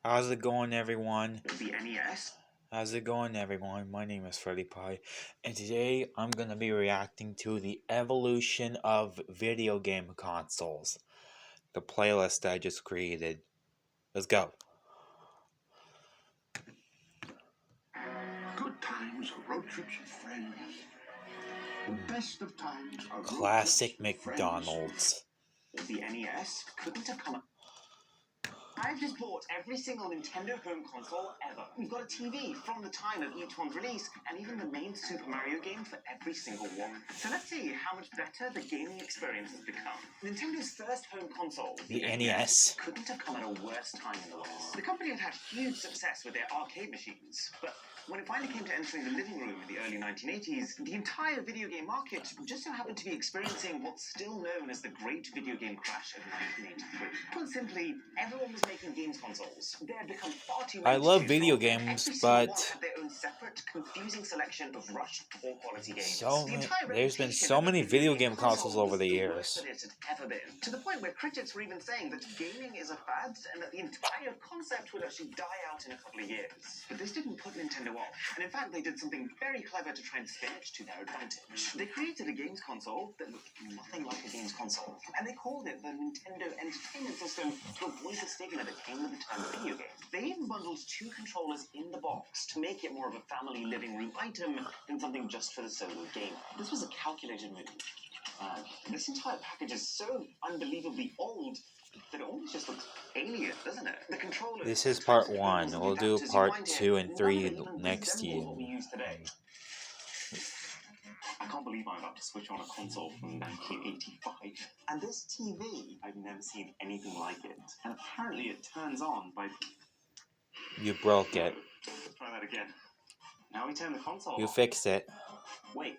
How's it going, everyone? The NES. How's it going, everyone? My name is Freddy Pie, and today I'm gonna be reacting to the evolution of video game consoles. The playlist I just created. Let's go. Good times are road trips with friends. The best of times are road Classic trips with McDonald's. friends. The NES couldn't have come. I've just bought every single Nintendo home console ever. We've got a TV from the time of each one's release, and even the main Super Mario game for every single one. So let's see how much better the gaming experience has become. Nintendo's first home console, The NES. couldn't have come at a worse time in the West. The company had huge success with their arcade machines, but when it finally came to entering the living room in the early 1980s, the entire video game market just so happened to be experiencing what's still known as the Great Video Game Crash of 1983. Put simply, everyone was making games consoles. They had become far too many. I love to video choose from. games, Every single one but had their own separate, confusing selection of rushed, poor quality games. there's been so many video game consoles over the years. It had ever been, to the point where critics were even saying that gaming is a fad and that the entire concept would actually die out in a couple of years. But this didn't put Nintendo off, and in fact they did something very clever to try and spin it to their advantage. They created a games console that looked nothing like a games console, and they called it the Nintendo Entertainment System to avoid the stigma that came with the term video game. They even bundled 2 controllers in the box to make it more of a family living room item than something just for the solo gamer. This was a calculated move. This entire package is so unbelievably old that it almost just looks alien, doesn't it? The controller. This is part 1. We'll do part 2 and 3 next year. What we use today. I can't believe I'm about to switch on a console from 1985. And this TV, I've never seen anything like it. And apparently it turns on by... You broke it. Let's try that again. Now we turn the console You on. fixed it. Wait.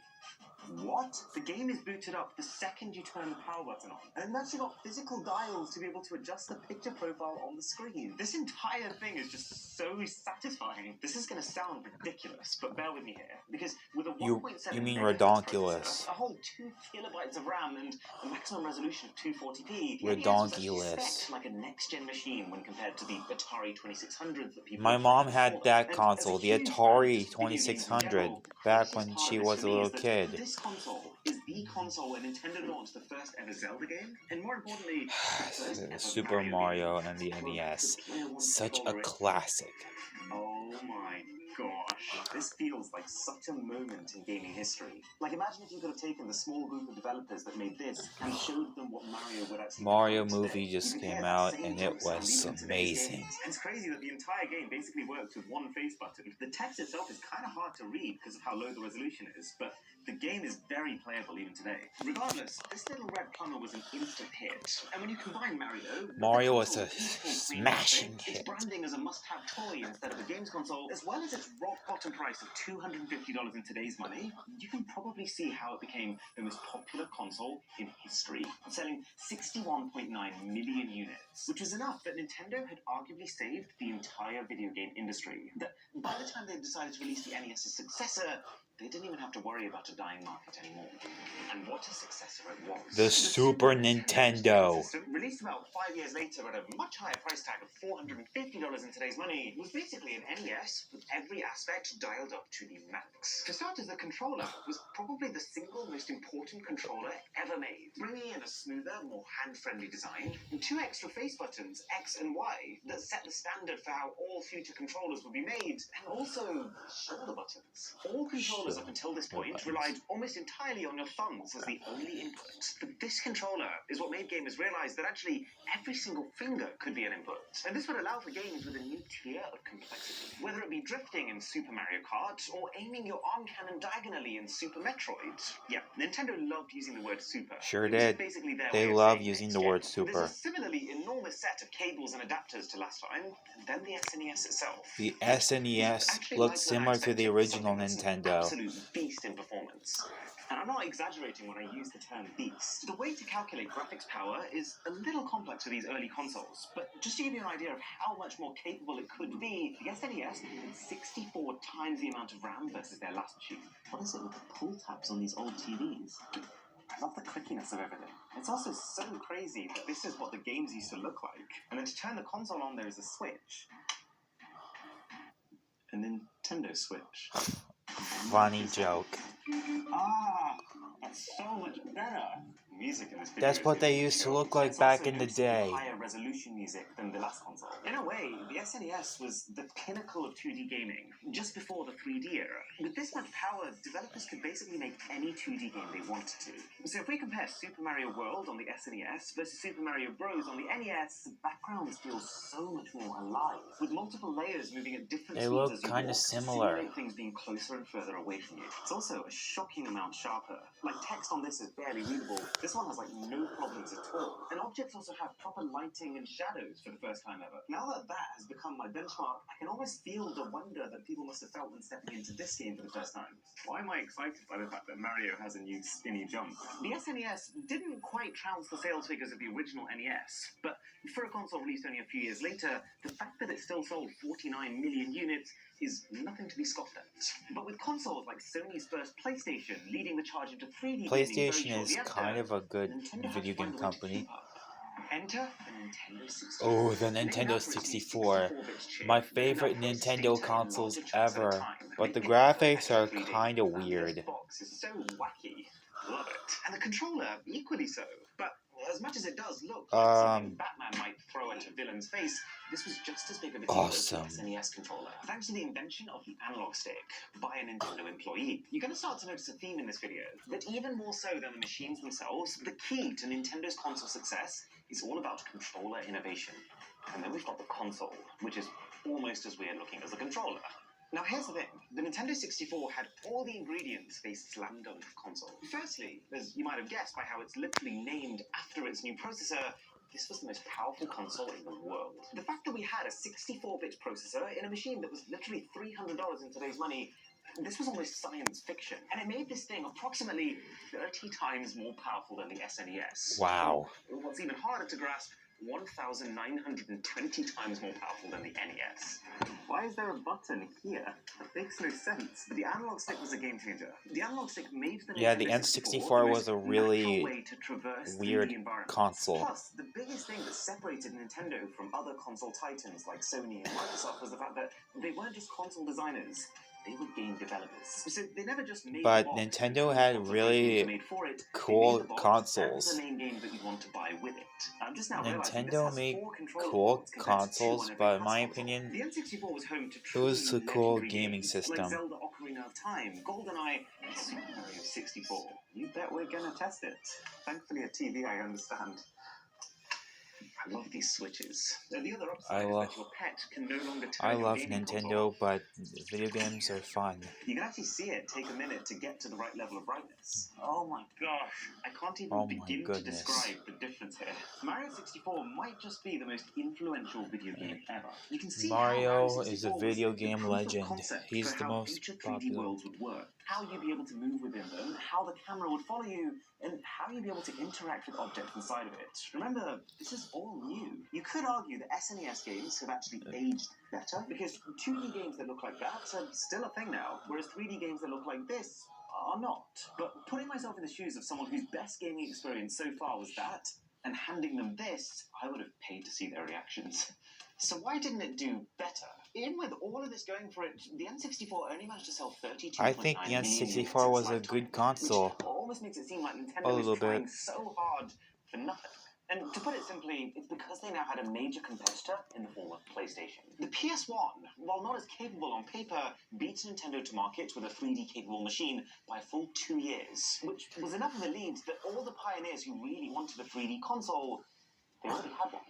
What? The game is booted up the second you turn the power button on. And it's actually got physical dials to be able to adjust the picture profile on the screen. This entire thing is just so satisfying. This is going to sound ridiculous, but bear with me here. Because with a 1.7 You mean megahertz redonkulous. processor, a whole 2 kilobytes of RAM, and a maximum resolution of 240p, Redonkulous. like a next-gen machine when compared to the Atari 2600 that people... My mom had that console, the Atari 2600, back when she was a little kid. This console is the console where Nintendo launched the first ever Zelda game, and more importantly, Super Mario and the NES. Such a classic. Oh my gosh. This feels like such a moment in gaming history. Like, imagine if you could have taken the small group of developers that made this and showed them what Mario would actually Mario become movie today. just came out and it was amazing. And it's crazy that the entire game basically works with one face button. The text itself is kind of hard to read because of how low the resolution is, but the game is very playable even today. Regardless, this little red plumber was an instant hit. And when you combine Mario was a smashing hit. Its branding as a must-have toy instead of a games console, as well as its rock-bottom price of $250 in today's money, you can probably see how it became the most popular console in history, selling 61.9 million units, which was enough that Nintendo had arguably saved the entire video game industry. That by the time they decided to release the NES's successor, they didn't even have to worry about a dying market anymore. And what a successor it was. The Super Nintendo. Released about 5 years later at a much higher price tag of $450 in today's money, was basically an NES with every aspect dialed up to the max. For starters, the controller was probably the single most important controller ever made, bringing in a smoother, more hand-friendly design, and 2 extra face buttons, X and Y, that set the standard for how all future controllers would be made, and also shoulder buttons. All controllers up until this point relied almost entirely on your thumbs as the only input. But this controller is what made gamers realize that actually every single finger could be an input. And this would allow for games with a new tier of complexity. Whether it be drifting in Super Mario Kart or aiming your arm cannon diagonally in Super Metroid. Yeah, Nintendo loved using the word super. Sure did. They love using the word super. There's a similarly enormous set of cables and adapters to last time, and then the SNES itself. The SNES looked similar to the original Nintendo. Absolute beast in performance. And I'm not exaggerating when I use the term beast. The way to calculate graphics power is a little complex for these early consoles, but just to give you an idea of how much more capable it could be, the SNES had 64 times the amount of RAM versus their last machine. What is it with the pull tabs on these old TVs? I love the clickiness of everything. It's also so crazy that this is what the games used to look like. And then to turn the console on, there is a switch. a Nintendo Switch. Funny joke. Ah, that's so much better. Music in this video That's is what good. they used to look like It's back also in the noticeably day. higher resolution music than the last console. In a way, the SNES was the pinnacle of 2D gaming, just before the 3D era. With this much power, developers could basically make any 2D game they wanted to. So if we compare Super Mario World on the SNES versus Super Mario Bros. On the NES, the backgrounds feel so much more alive, with multiple layers moving at different They speeds look as you kinda walk to similar. simulate things being closer and further away from you. It's also a shocking amount sharper. Like, text on this is barely readable. This one has like no problems at all. And objects also have proper lighting and shadows for the first time ever. Now that has become my benchmark, I can almost feel the wonder that people must have felt when stepping into this game for the first time. Why am I excited by the fact that Mario has a new spinny jump? The SNES didn't quite trounce the sales figures of the original NES, but for a console released only a few years later, the fact that it still sold 49 million units is nothing to be scoffed at. But with consoles like Sony's first PlayStation leading the charge into 3D gaming very PlayStation is shortly kind after, of a good Nintendo had video to find game a way to company. keep up. Enter the Nintendo 64. Oh, the Named Nintendo after its new 64. 64-bit chip, My good favorite enough for its Nintendo data in consoles larger chunks at a ever. time. But the It graphics are perfectly 3D, kinda and weird. this box is so wacky. Love it. And the controller, equally so. But as much as it does look like something Batman might throw at a villain's face, this was just as big of a deal Awesome. as the SNES controller. Thanks to the invention of the analog stick by a Nintendo employee, you're going to start to notice a theme in this video. That even more so than the machines themselves, the key to Nintendo's console success is all about controller innovation. And then we've got the console, which is almost as weird looking as the controller. Now here's the thing, the Nintendo 64 had all the ingredients they slam dunk for console. Firstly, as you might have guessed by how it's literally named after its new processor, this was the most powerful console in the world. The fact that we had a 64-bit processor in a machine that was literally $300 in today's money, this was almost science fiction. And it made this thing approximately 30 times more powerful than the SNES. Wow. Or, what's even harder to grasp, 1,920 times more powerful than the NES. Why is there a button here? That makes no sense. But the analog stick was a game changer. The analog stick made the Yeah, the Nintendo N64 was a natural really way to traverse weird 3D environments. console. Plus, the biggest thing that separated Nintendo from other console titans like Sony and Microsoft was the fact that they weren't just console designers. They were game developers. So they never just made But the box Nintendo and had console really games made for it. cool They made the box consoles. and the main games that you'd want to buy with it. I'm just now realizing this Nintendo has made 4 controller cool ports compared to 2 consoles, on every but in class my console. opinion, The N64 was home to it was truly a cool legendary gaming games system. like Zelda Ocarina of Time, GoldenEye, and Super Mario 64. You bet we're gonna test it. Thankfully, a TV, I understand. I love these switches. And the other upside is that your pet can no longer turn I your love gaming console Nintendo, off. but video games are fun. You can actually see it take a minute to get to the right level of brightness. Oh my gosh, I can't even Oh my begin to goodness. describe the difference here. Mario 64 might just be the most influential video game ever. You can see how Mario Mario is a 64 video was the game proof of legend. concept He's for the how most future 3D popular. worlds would work, how you'd be able to move within them, how the camera would follow you, and how you'd be able to interact with objects inside of it. Remember, this is all new. You could argue that SNES games have actually aged better, because 2D games that look like that are still a thing now, whereas 3D games that look like this are not. But putting myself in the shoes of someone whose best gaming experience so far was that, and handing them this, I would have paid to see their reactions. So why didn't it do better? Even with all of this going for it, the N64 only managed to sell 32.9 I think the million units in N64 its was a lifetime, good console. which almost makes it seem like A Nintendo little is trying bit. so hard for nothing. And to put it simply, it's because they now had a major competitor in the form of PlayStation. The PS1, while not as capable on paper, beat Nintendo to market with a 3D-capable machine by a full 2 years, which was enough of a lead that all the pioneers who really wanted a 3D console, they already had one.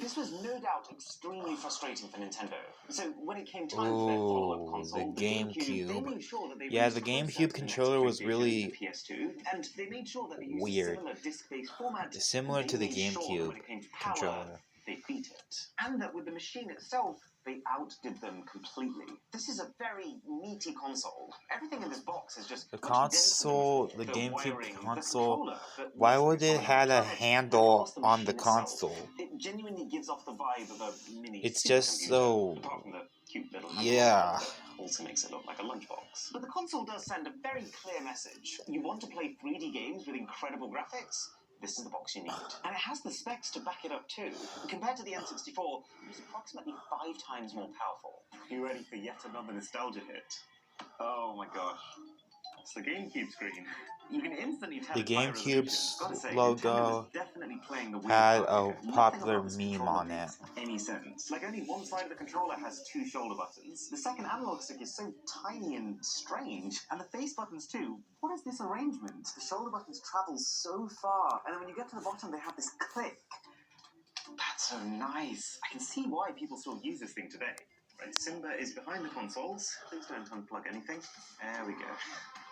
This was no doubt extremely frustrating for Nintendo. So when it came time for their follow-up console, the GameCube, they GameCube. made sure that they Yeah, released the closer GameCube to the next controller was PlayStation, really the PS2, and they made sure that they used a weird. similar disc-based format. Similar They to the made sure that GameCube when it came to power, controller. they beat it. And that with the machine itself, they outdid them completely. This is a very meaty console. Everything in this box is just The much denser console, than the the GameCube wiring, the console, controller, but why most would it exciting had a about it, and of handle course the on the machine itself. console? It genuinely gives off the vibe of a mini It's supercomputer, just so... apart from the cute little yeah. that also makes it look like a lunchbox. But the console does send a very clear message. You want to play 3D games with incredible graphics? this is the box you need. And it has the specs to back it up too. Compared to the N64, it's approximately 5 times more powerful. You ready for yet another nostalgia hit? Oh my gosh. It's the GameCube screen. You can instantly tell The it's high GameCube's resolution. Gotta say, Nintendo logo is definitely playing the weird had card a here. Nothing popular about this meme controller on it. makes any sense. Like, only one side of the controller has 2 shoulder buttons. The second analog stick is so tiny and strange. And the face buttons too. What is this arrangement? The shoulder buttons travel so far, and then when you get to the bottom, they have this click. That's so nice. I can see why people still use this thing today. Right, Simba is behind the consoles. Please don't unplug anything. There we go.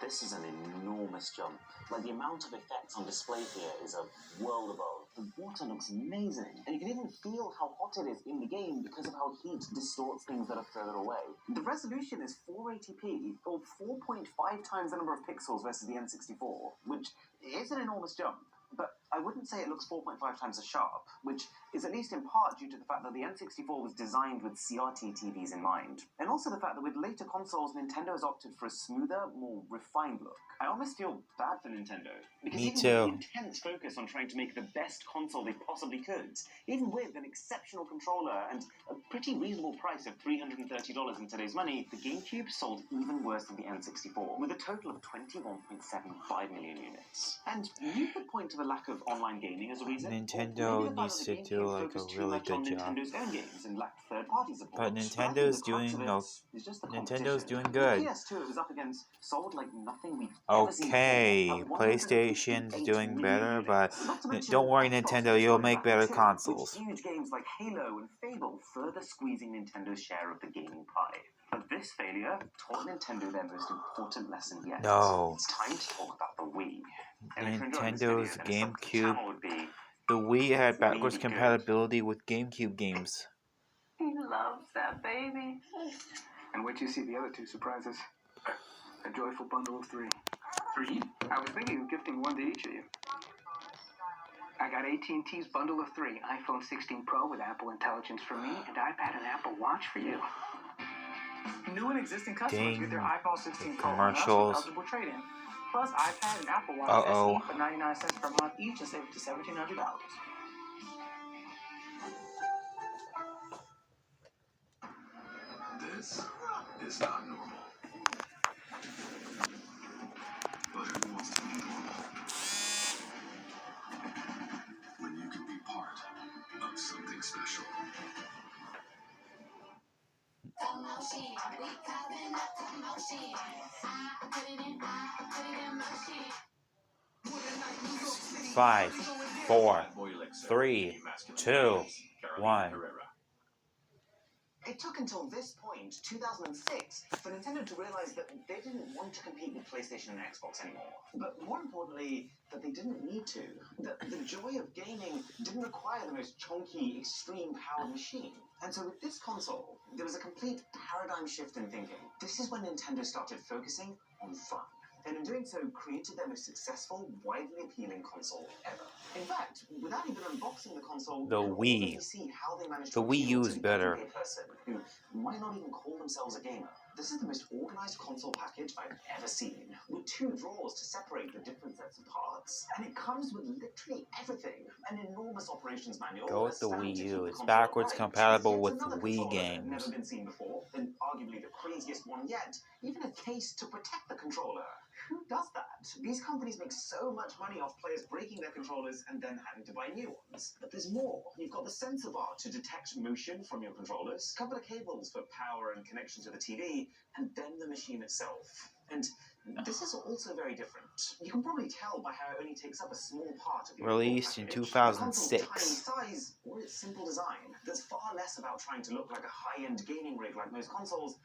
This is an enormous jump. Like, the amount of effects on display here is a world above. The water looks amazing, and you can even feel how hot it is in the game because of how heat distorts things that are further away. The resolution is 480p, or 4.5 times the number of pixels versus the N64, which is an enormous jump. But I wouldn't say it looks 4.5 times as sharp, which is at least in part due to the fact that the N64 was designed with CRT TVs in mind. And also the fact that with later consoles, Nintendo has opted for a smoother, more refined look. I almost feel bad for Nintendo, because Me even too. with the intense focus on trying to make the best console they possibly could, even with an exceptional controller and a pretty reasonable price of $330 in today's money, the GameCube sold even worse than the N64, with a total of 21.75 million units. And you could point to the lack of online gaming as a reason. Nintendo needs to do like a really good job. Nintendo's own games and lacked third-party support. But Nintendo's doing good. The PS2 it was up against sold like nothing we've ever seen before. Okay, At PlayStation's 158 doing million better, units. but Not to mention don't worry, Xbox Nintendo, was you'll running make back better too, consoles. with huge games like Halo and Fable further squeezing Nintendo's share of the gaming pie. But this failure taught Nintendo their most important lesson yet. No. It's time to talk about the Wii. And if you're enjoying this Nintendo's video, then a sub to the GameCube. channel would be The Wii had backwards maybe good. compatibility with GameCube games. He loves that baby. And wait till you see the other 2 surprises. A joyful bundle of 3. 3. I was thinking of gifting one to each of you. I got AT&T's bundle of 3. iPhone 16 Pro with Apple Intelligence for me, and iPad and Apple Watch for you. New and existing customers Dang. get their iPhone 16 Pro Commercials. eligible trade-in. Plus iPad and Apple Watch Uh-oh. SE for 99 cents per month each and save up to $1,700. This is not normal. But who wants to be normal? When you can be part of something special. Commotion, we having a commotion. I put it in motion. 5, 4, 3, 2, 1. It took until this point, 2006, for Nintendo to realize that they didn't want to compete with PlayStation and Xbox anymore. But more importantly, that they didn't need to. That the joy of gaming didn't require the most chunky, extreme-powered machine. And so with this console, there was a complete paradigm shift in thinking. This is when Nintendo started focusing on fun. And in doing so, created their most successful, widely appealing console ever. In fact, without even unboxing the console, The you can Wii. already see how they managed The to Wii appeal U to is the better. everyday person who might not even call themselves a gamer. This is the most organized console package I've ever seen, with 2 drawers to separate the different sets of parts, and it comes with literally everything. An enormous operations manual. Go with the a stand Wii to U. keep the It's console backwards upright, compatible yet with another Wii controller that had games. never been seen before, and arguably the craziest one yet, even a case to protect the controller. Who does that? These companies make so much money off players breaking their controllers and then having to buy new ones. But there's more. You've got the sensor bar to detect motion from your controllers, a couple of cables for power and connection to the TV, and then the machine itself. And this is also very different. You can probably tell by how it only takes up a small part of your Released in package. The console's 2006. tiny size or its simple design. There's far less about trying to look like a high-end gaming rig like most consoles,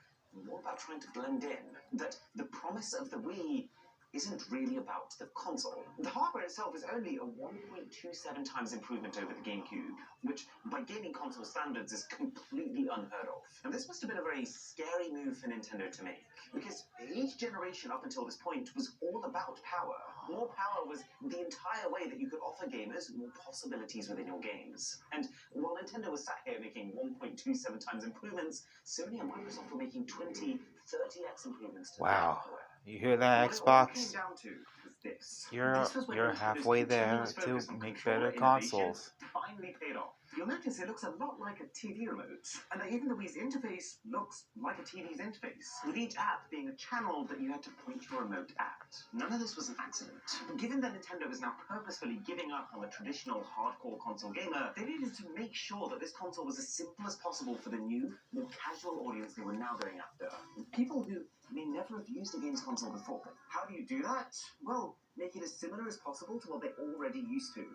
more about trying to blend in. That the promise of the Wii isn't really about the console. The hardware itself is only a 1.27 times improvement over the GameCube, which by gaming console standards is completely unheard of. And this must have been a very scary move for Nintendo to make, because each generation up until this point was all about power. More power was the entire way that you could offer gamers more possibilities within your games. And while Nintendo was sat here making 1.27 times improvements, Sony and Microsoft were making 20, 30x improvements to their Wow. hardware. You hear that, What it all came Xbox? down to was this. You're This was when you're Nintendo's halfway there continuous to focus on make controller better innovation consoles. finally paid off. You'll notice it looks a lot like a TV remote, and that even the Wii's interface looks like a TV's interface, with each app being a channel that you had to point your remote at. None of this was an accident. Given that Nintendo is now purposefully giving up on a traditional hardcore console gamer, they needed to make sure that this console was as simple as possible for the new, more casual audience they were now going after. People who may never have used a games console before. How do you do that? Well, make it as similar as possible to what they're already used to.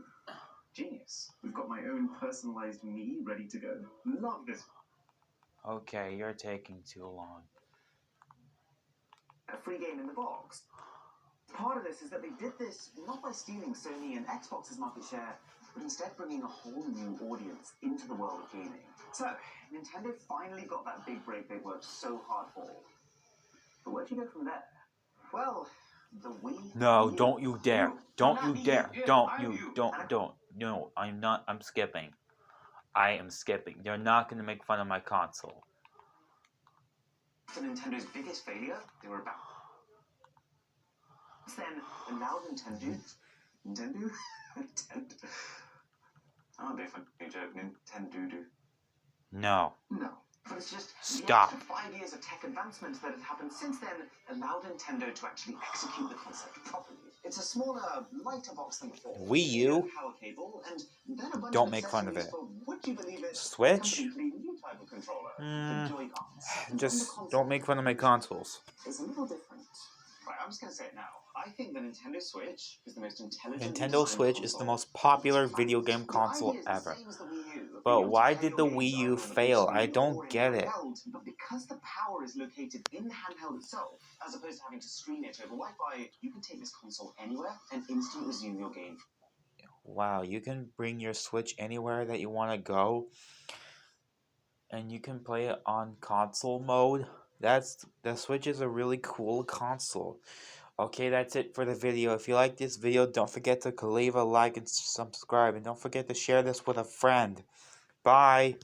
Genius. We've got my own personalized me ready to go. Love this. Okay, you're taking too long. A free game in the box. Part of this is that they did this not by stealing Sony and Xbox's market share, but instead bringing a whole new audience into the world of gaming. So, Nintendo finally got that big break they worked so hard for. But where'd you go from there? Well, the Wii. No, U. don't you dare. No, Don't not you me, dare. yeah, Don't I'm you. you. Don't. And I- Don't. No, I'm not. I'm skipping. I am skipping. They're not going to make fun of my console. For Nintendo's biggest failure, they were about. Then allowed Nintendo. Oh, different joke. Nintendo. No. No. But it's just Stop. the extra 5 years of tech advancements that have happened since then allowed Nintendo to actually execute the concept properly. It's a smaller, lighter box than before. Wii U? Power cable, and then a bunch Don't of make fun of accessories it. for, would you believe it, Switch? a completely new type of controller, the Joy-Cons. And Just on the console, don't make fun of my consoles. it's a little different. Right, I'm just gonna say it now. I think the Nintendo Switch is the most intelligent. Nintendo Switch is the most popular video game console ever. But why did the Wii U fail? I don't get it. But because the power is located in the handheld itself, as opposed to having to stream it over Wi-Fi, you can take this console anywhere and instantly resume your game. Wow, you can bring your Switch anywhere that you want to go. And you can play it on console mode. The Switch is a really cool console. Okay, that's it for the video. If you like this video, don't forget to leave a like and subscribe. And don't forget to share this with a friend. Bye.